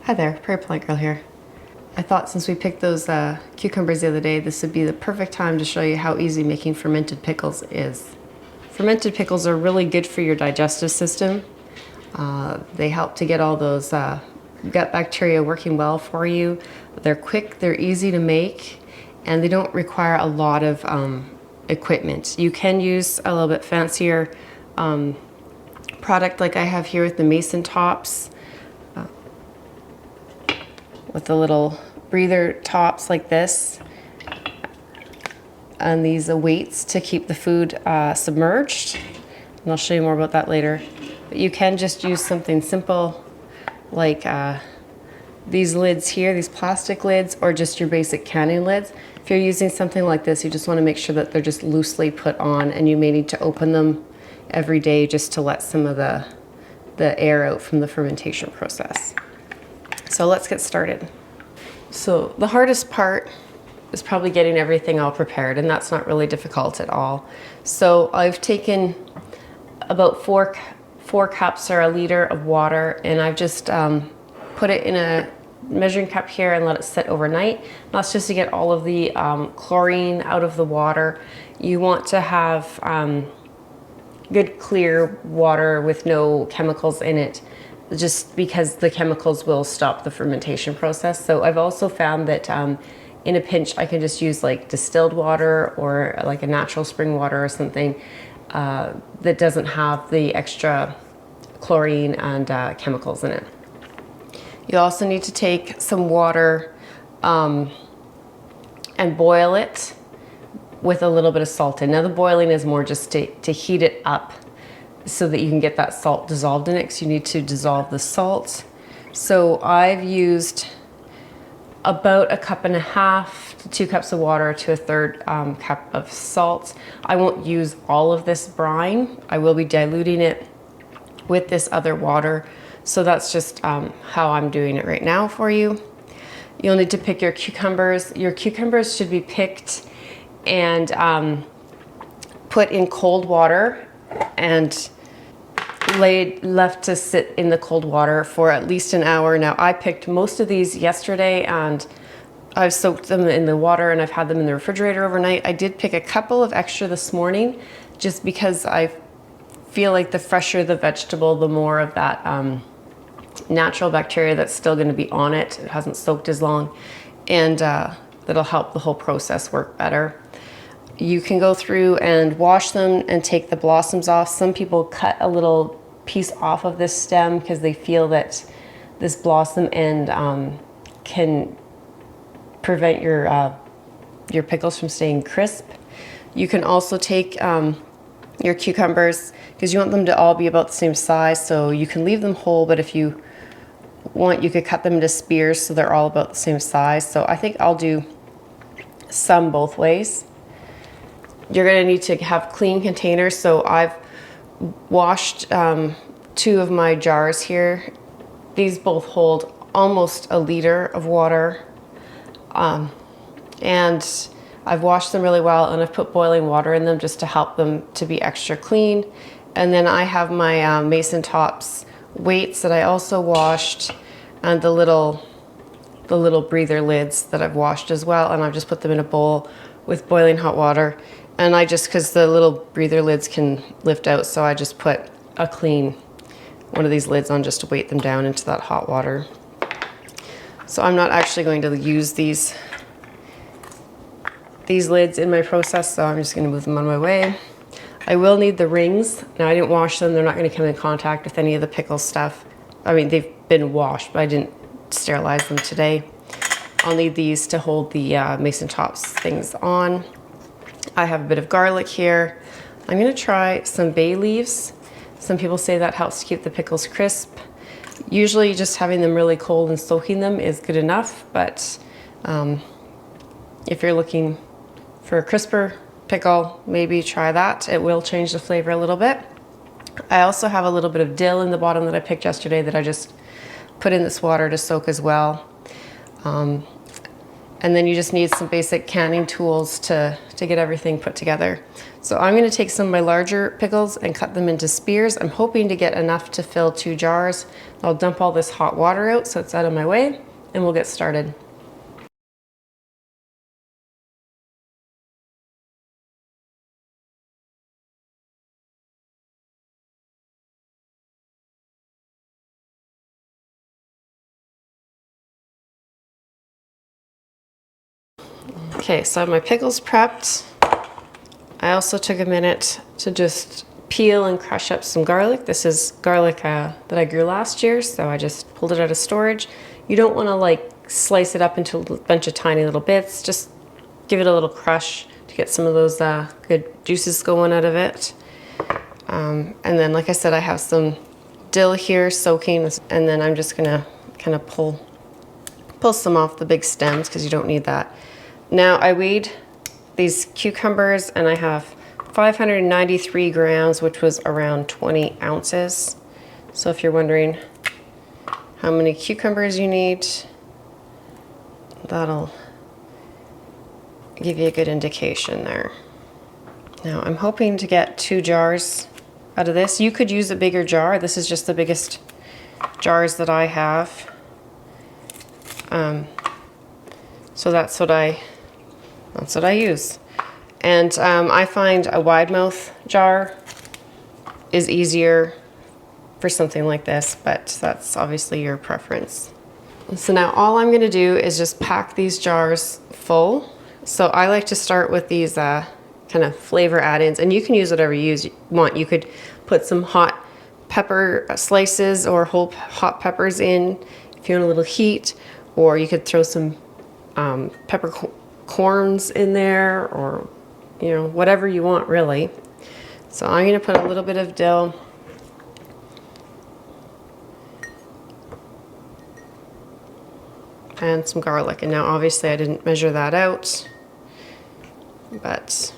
Hi there, Prairie Plant Girl here. I thought since we picked those cucumbers the other day, this would be the perfect time to show you how easy making fermented pickles is. Fermented pickles are really good for your digestive system. They help to get all those gut bacteria working well for you. They're quick, they're easy to make, and they don't require a lot of equipment. You can use a little bit fancier product like I have here with the mason tops, with the little breather tops like this, and these weights to keep the food submerged. And I'll show you more about that later. But you can just use something simple like these lids here, these plastic lids, or just your basic canning lids. If you're using something like this, you just want to make sure that they're just loosely put on, and you may need to open them every day just to let some of the air out from the fermentation process. So let's get started. So the hardest part is probably getting everything all prepared, and that's not really difficult at all. So I've taken about four cups or a liter of water, and I've just put it in a measuring cup here and let it sit overnight. That's just to get all of the chlorine out of the water. You want to have good clear water with no chemicals in it, just because the chemicals will stop the fermentation process. So I've also found that in a pinch I can just use like distilled water or like a natural spring water or something that doesn't have the extra chlorine and chemicals in it. You also need to take some water and boil it with a little bit of salt in. Now the boiling is more just to heat it up so that you can get that salt dissolved in it, because you need to dissolve the salt. So I've used about 1.5 cups to 2 cups of water to 1/3 cup of salt. I won't use all of this brine. I will be diluting it with this other water. So that's just how I'm doing it right now for you. You'll need to pick your cucumbers. Your cucumbers should be picked and put in cold water and left to sit in the cold water for at least an hour. Now I picked most of these yesterday, and I've soaked them in the water and I've had them in the refrigerator overnight. I did pick a couple of extra this morning just because I feel like the fresher the vegetable, the more of that natural bacteria that's still going to be on it. It hasn't soaked as long, and that'll help the whole process work better. You can go through and wash them and take the blossoms off. Some people cut a little piece off of this stem because they feel that this blossom end can prevent your pickles from staying crisp. You can also take your cucumbers, because you want them to all be about the same size, so you can leave them whole, but if you want, you could cut them into spears so they're all about the same size. So I think I'll do some both ways. You're going to need to have clean containers. So I've washed 2 of my jars here. These both hold almost a liter of water. And I've washed them really well, and I've put boiling water in them just to help them to be extra clean. And then I have my mason tops weights that I also washed, and the little breather lids that I've washed as well, and I've just put them in a bowl with boiling hot water. And I just, because the little breather lids can lift out, so I just put a clean one of these lids on just to weight them down into that hot water. So I'm not actually going to use these lids in my process, so I'm just going to move them on my way. I will need the rings. Now I didn't wash them. They're not going to come in contact with any of the pickle stuff. I mean, they've been washed, but I didn't sterilize them today. I'll need these to hold the mason tops things on. I have a bit of garlic here. I'm going to try some bay leaves. Some people say that helps to keep the pickles crisp. Usually just having them really cold and soaking them is good enough, but if you're looking for a crisper pickle, maybe try that. It will change the flavor a little bit. I also have a little bit of dill in the bottom that I picked yesterday that I just put in this water to soak as well. And then you just need some basic canning tools to get everything put together. So I'm gonna take some of my larger pickles and cut them into spears. I'm hoping to get enough to fill 2 jars. I'll dump all this hot water out so it's out of my way, and we'll get started. Okay, so I have my pickles prepped. I also took a minute to just peel and crush up some garlic. This is garlic that I grew last year, so I just pulled it out of storage. You don't want to like slice it up into a bunch of tiny little bits. Just give it a little crush to get some of those good juices going out of it. And then, like I said, I have some dill here soaking, and then I'm just gonna kind of pull some off the big stems because you don't need that. Now I weighed these cucumbers and I have 593 grams, which was around 20 ounces. So if you're wondering how many cucumbers you need, that'll give you a good indication there. Now I'm hoping to get 2 jars out of this. You could use a bigger jar. This is just the biggest jars that I have. So that's what I use. And I find a wide mouth jar is easier for something like this, but that's obviously your preference. So now all I'm gonna do is just pack these jars full. So I like to start with these kind of flavor add-ins, and you can use whatever you want. You could put some hot pepper slices or whole hot peppers in if you want a little heat, or you could throw some peppercorns in there, or you know, whatever you want really. So I'm gonna put a little bit of dill, and some garlic. And now obviously I didn't measure that out, but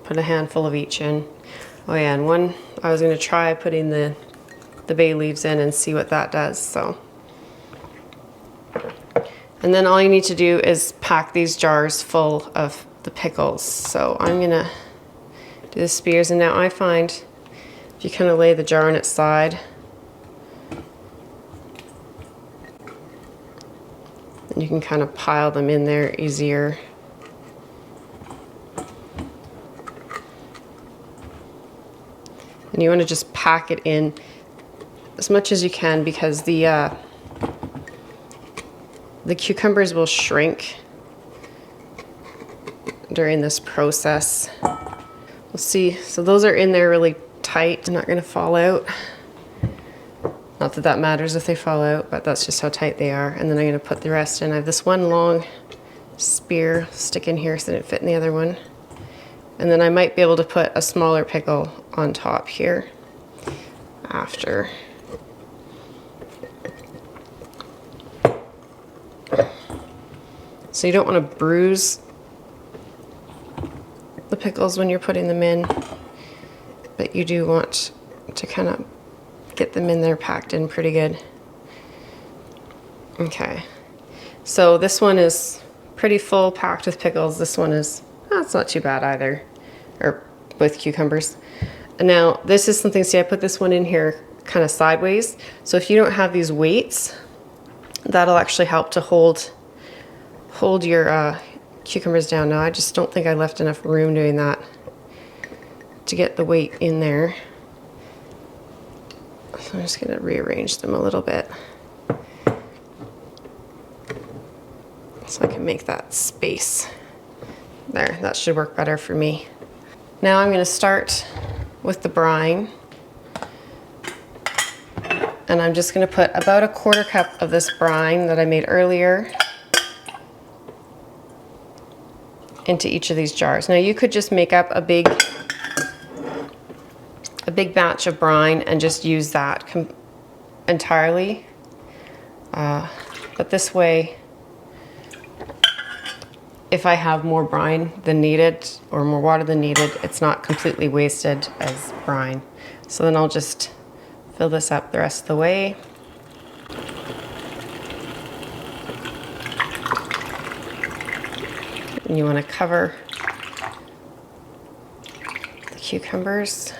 put a handful of each in. Oh yeah, and one I was gonna try putting the bay leaves in and see what that does. So, and then all you need to do is pack these jars full of the pickles. So I'm gonna do the spears, and now I find if you kind of lay the jar on its side, and you can kind of pile them in there easier. And you want to just pack it in as much as you can, because the cucumbers will shrink during this process. We'll see. So those are in there really tight. They're not going to fall out. Not that that matters if they fall out, but that's just how tight they are. And then I'm going to put the rest in. I have this one long spear stick in here so it didn't fit in the other one. And then I might be able to put a smaller pickle on top here after. So you don't want to bruise the pickles when you're putting them in, but you do want to kind of get them in there packed in pretty good. Okay, so this one is pretty full packed with pickles. This one is, it's not too bad either, or with cucumbers. And now this is something, see I put this one in here kind of sideways. So if you don't have these weights, that'll actually help to hold your cucumbers down. Now I just don't think I left enough room doing that to get the weight in there. So I'm just gonna rearrange them a little bit so I can make that space. There, that should work better for me. Now I'm gonna start with the brine. And I'm just gonna put about a 1/4 cup of this brine that I made earlier into each of these jars. Now you could just make up a big batch of brine and just use that entirely. But this way, if I have more brine than needed or more water than needed, it's not completely wasted as brine. So then I'll just fill this up the rest of the way. And you want to cover the cucumbers.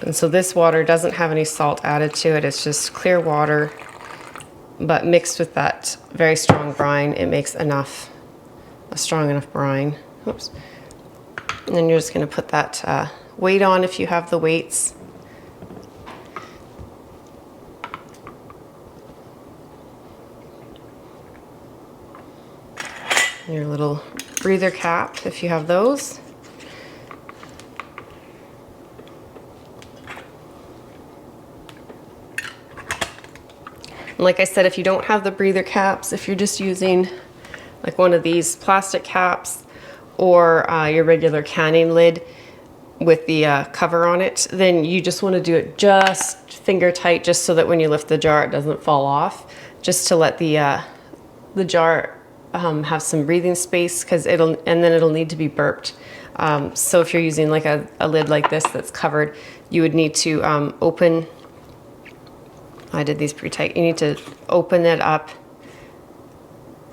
And so this water doesn't have any salt added to it. It's just clear water, but mixed with that very strong brine, it makes a strong enough brine. Oops. And then you're just going to put that weight on if you have the weights. Your little breather cap if you have those. And like I said, if you don't have the breather caps, if you're just using like one of these plastic caps or your regular canning lid with the cover on it, then you just want to do it just finger tight, just so that when you lift the jar it doesn't fall off, just to let the jar have some breathing space, because it'll need to be burped. So if you're using like a lid like this that's covered, you would need to open. I did these pretty tight. You need to open it up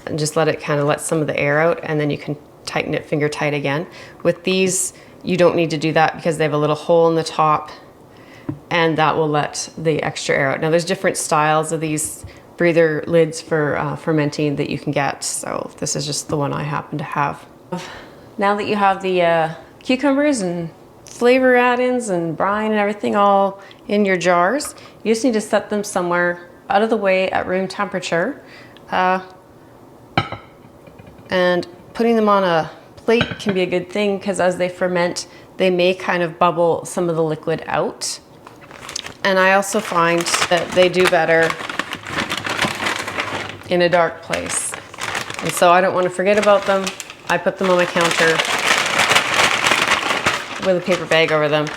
and just let it kind of let some of the air out, and then you can tighten it finger tight again. With these, you don't need to do that because they have a little hole in the top, and that will let the extra air out. Now there's different styles of these breather lids for fermenting that you can get, so this is just the one I happen to have. Now that you have the cucumbers and flavor add-ins and brine and everything all in your jars, you just need to set them somewhere out of the way at room temperature, and putting them on a plate can be a good thing, because as they ferment they may kind of bubble some of the liquid out, and I also find that they do better in a dark place, and so I don't want to forget about them. I put them on my counter with a paper bag over them.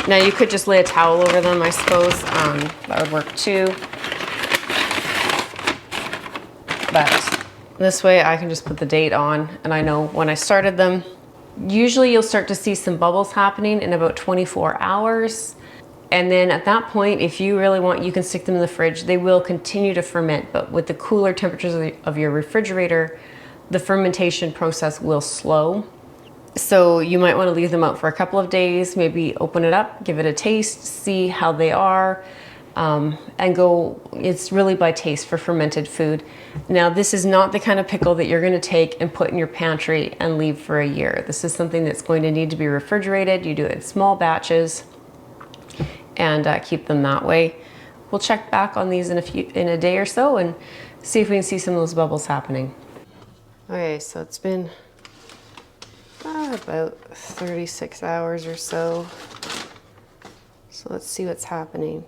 Now you could just lay a towel over them, I suppose. That would work too. But this way I can just put the date on, and I know when I started them. Usually you'll start to see some bubbles happening in about 24 hours. And then at that point, if you really want, you can stick them in the fridge. They will continue to ferment, but with the cooler temperatures of your refrigerator, the fermentation process will slow. So you might want to leave them out for a couple of days, maybe open it up, give it a taste, see how they are, and go. It's really by taste for fermented food. Now, this is not the kind of pickle that you're going to take and put in your pantry and leave for a year. This is something that's going to need to be refrigerated. You do it in small batches and keep them that way. We'll check back on these in a day or so and see if we can see some of those bubbles happening. Okay, so it's been about 36 hours or so. So let's see what's happening.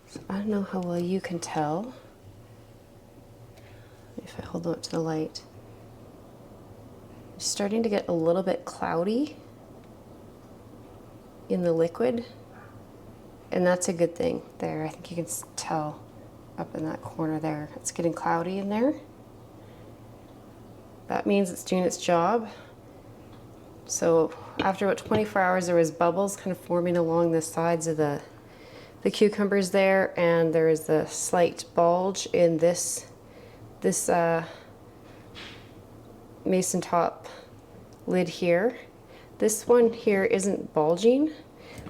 So I don't know how well you can tell. If I hold them up to the light. It's starting to get a little bit cloudy in the liquid. And that's a good thing there. I think you can tell up in that corner there. It's getting cloudy in there. That means it's doing its job. So after about 24 hours, there was bubbles kind of forming along the sides of the cucumbers there, and there is a slight bulge in this mason top lid here. This one here isn't bulging,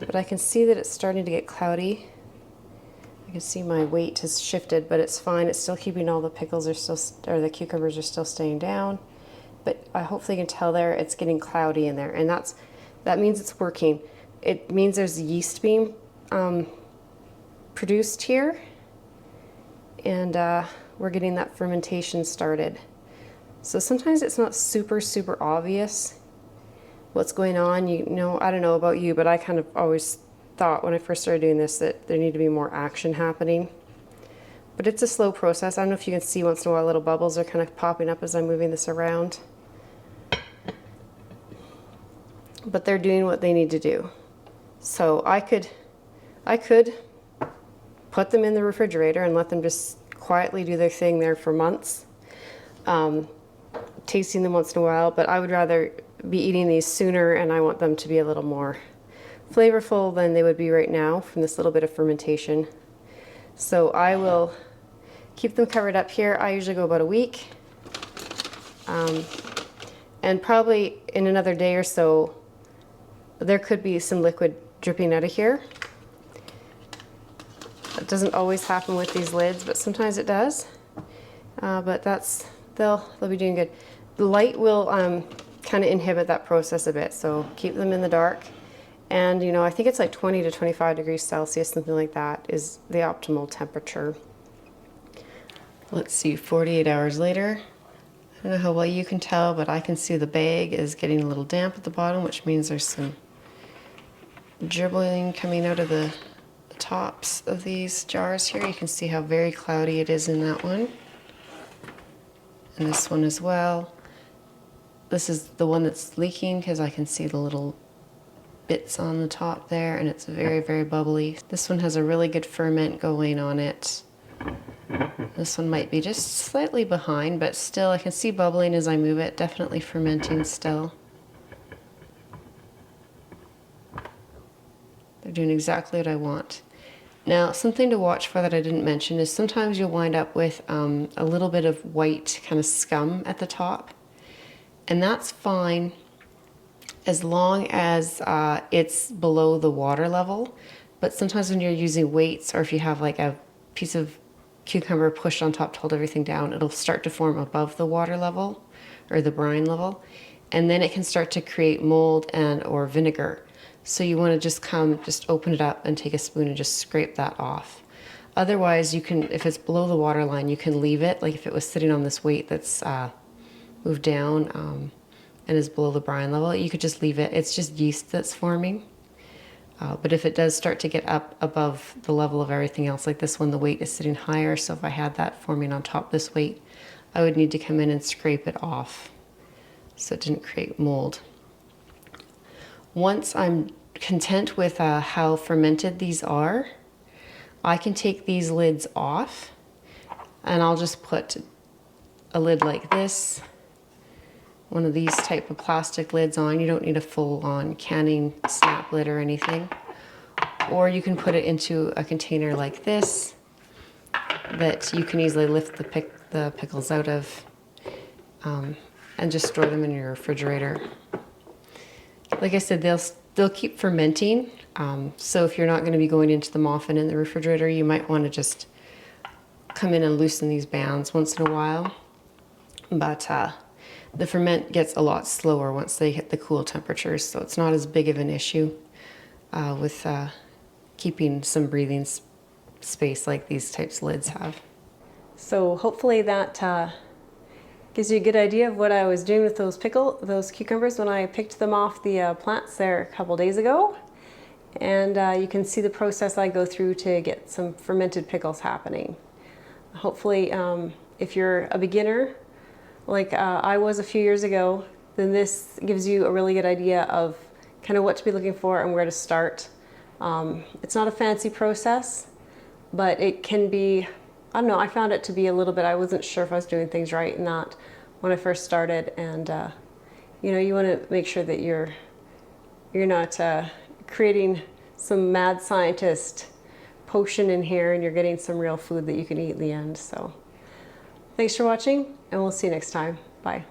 but I can see that it's starting to get cloudy. I can see my weight has shifted, but it's fine. It's still keeping all the pickles or the cucumbers are still staying down. But I hopefully can tell there it's getting cloudy in there, and that means it's working. It means there's yeast being produced here, and we're getting that fermentation started. So sometimes it's not super obvious what's going on. You know, I don't know about you, but I kind of always thought when I first started doing this that there needed to be more action happening. But it's a slow process. I don't know if you can see once in a while little bubbles are kind of popping up as I'm moving this around. But they're doing what they need to do. So I could put them in the refrigerator and let them just quietly do their thing there for months, tasting them once in a while, but I would rather be eating these sooner, and I want them to be a little more flavorful than they would be right now from this little bit of fermentation. So I will Keep them covered up here. I usually go about a week. And probably in another day or so, there could be some liquid dripping out of here. It doesn't always happen with these lids, but sometimes it does. But they'll be doing good. The light will kind of inhibit that process a bit, so keep them in the dark. And you know, I think it's like 20 to 25 degrees Celsius, something like that, is the optimal temperature. Let's see, 48 hours later. I don't know how well you can tell, but I can see the bag is getting a little damp at the bottom, which means there's some dribbling coming out of the tops of these jars here. You can see how very cloudy it is in that one. And this one as well. This is the one that's leaking because I can see the little bits on the top there, and it's very, very bubbly. This one has a really good ferment going on it. This one might be just slightly behind, but still I can see bubbling as I move it, definitely fermenting still. They're doing exactly what I want. Now, something to watch for that I didn't mention is sometimes you'll wind up with a little bit of white kind of scum at the top. And that's fine as long as it's below the water level. But sometimes when you're using weights, or if you have like a piece of cucumber pushed on top to hold everything down, it'll start to form above the water level or the brine level, and then it can start to create mold and or vinegar. So you want to just open it up and take a spoon and just scrape that off. Otherwise, you can, if it's below the water line, you can leave it. Like if it was sitting on this weight that's moved down and is below the brine level, you could just leave it. It's just yeast that's forming. But if it does start to get up above the level of everything else, like this one, the weight is sitting higher. So if I had that forming on top of this weight, I would need to come in and scrape it off so it didn't create mold. Once I'm content with how fermented these are, I can take these lids off, and I'll just put a lid like this, one of these type of plastic lids on. You don't need a full-on canning snap lid or anything. Or you can put it into a container like this that you can easily lift the pickles out of and just store them in your refrigerator. Like I said, they'll keep fermenting. So if you're not going to be going into them often in the refrigerator, you might want to just come in and loosen these bands once in a while. But the ferment gets a lot slower once they hit the cool temperatures, so it's not as big of an issue with keeping some breathing space like these types of lids have. So hopefully that gives you a good idea of what I was doing with those cucumbers when I picked them off the plants there a couple days ago. And you can see the process I go through to get some fermented pickles happening. Hopefully, if you're a beginner, like I was a few years ago, then this gives you a really good idea of kind of what to be looking for and where to start. It's not a fancy process, but it can be, I don't know, I found it to be a little bit, I wasn't sure if I was doing things right and not when I first started. And you know, you want to make sure that you're not creating some mad scientist potion in here, and you're getting some real food that you can eat in the end. So thanks for watching, and we'll see you next time. Bye.